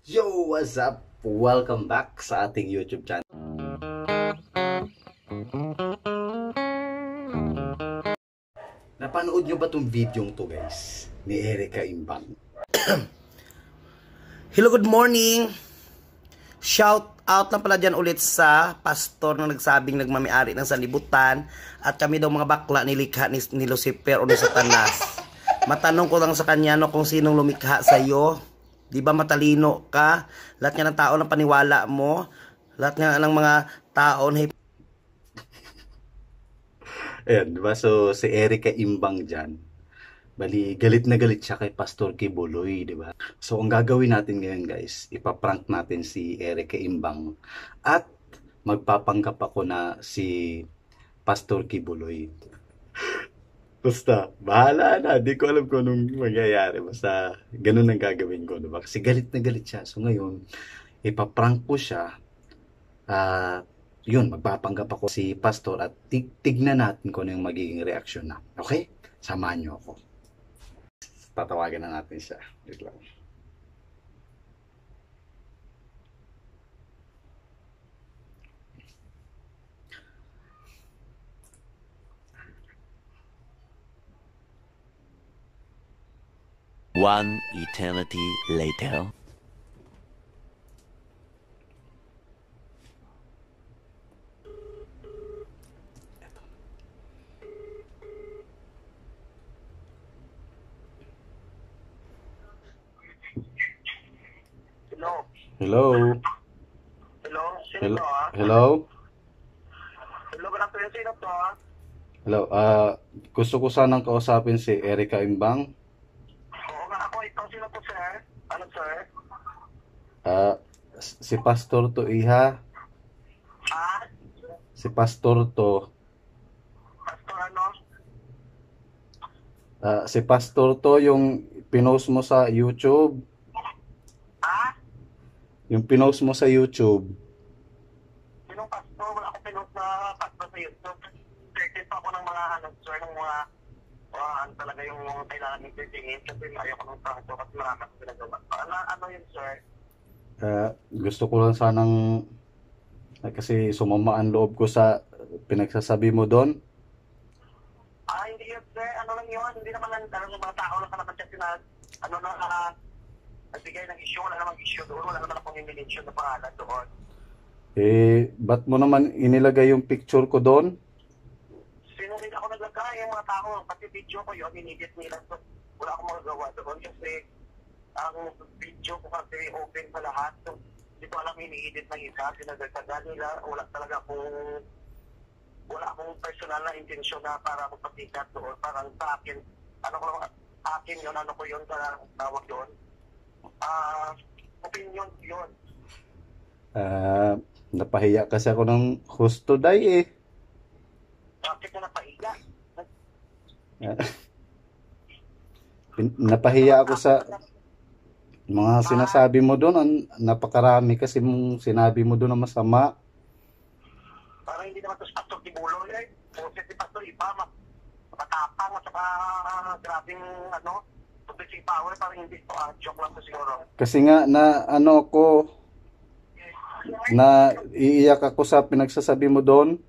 Yo, what's up? Welcome back sa ating YouTube channel. Napanood nyo ba tong video to, guys? Ni Erica Imbang. Hello, good morning. Shout out lang pala dyan ulit sa pastor na nagsabing nagmami-ari ng sanlibutan at kami daw mga bakla nilikha ni Lucifer o ni Satanas. Matanong ko lang sa kanya no, kung sinong lumikha sa iyo. Di ba matalino ka? Lahat nga ng tao ng paniwala mo, lahat nga ng mga tao na Ayan, diba? So, si Erica Imbang dyan. Bali, galit na galit siya kay Pastor Kibuloy, di ba? So, ang gagawin natin ngayon, guys, ipaprank natin si Erica Imbang. At magpapanggap ako na si Pastor Kibuloy. Basta, bahala na. Di ko alam kung anong mangyayari. Basta, ganun ang gagawin ko, diba? Kasi galit na galit siya. So, ngayon, ipaprank ko siya. Yun, magpapanggap ako si Pastor at tignan natin kung ano yung magiging reaksyon na. Okay? Samahan niyo ako. Tatawagan na natin siya. Wait lang. One eternity later. Hello? Hello, sino Hello? to ah? Hello? Hello, good afternoon, sino to ah? Hello? Gusto ko sanang kausapin si Erica Imbang. Oo nga ako, ito sino to sir? Ano sir? Si Pastor to, iha. Ah? Si Pastor to. Pastor ano? Si Pastor to, yung pinost mo sa YouTube. Ah? Yung pinost mo sa YouTube. Sinong pastor? Wala akong pinost na pastor sa YouTube. Certain pa ako ng mga ano sir, ng mga ano talaga yung kailangan ng titingin kasi ayoko ng trato kasi marami akong ginagawa. Ano yun sir? Gusto ko lang sanang kasi sumama ang loob ko sa pinagsasabi mo doon. Hindi yun sir, ano lang yun, hindi naman lang talagang mga tao lang naman kasi na ano na nagbigay ng issue, wala namang issue doon, wala naman akong i-mention na pangalan doon. Ba't mo naman inilagay yung picture ko doon? Sino rin ako naglagay, yung mga tao, pati video ko yun, inedit nila, so wala akong magagawa doon kasi ang video ko kasi open sa lahat, so hindi ko alam ini-edit ng isa, sinagagsaga nila, wala akong personal na intensyon na para magpasikat doon, parang sa akin, akin yun, ano ko yun, sa tawag doon, opinion yun. Napahiya kasi ako ng husto day eh. Bakit na napaiga? Napahiya ako sa mga sinasabi mo doon. Napakarami kasi mong sinabi mo doon na masama. Parang hindi naman ito sa Pastor Kibuloy eh. Kasi si Pastor Iba, matapang at saka grabing public power, parang hindi ito, joke lang ito siguro. Kasi nga na iiyak ako sa pinagsasabi mo doon.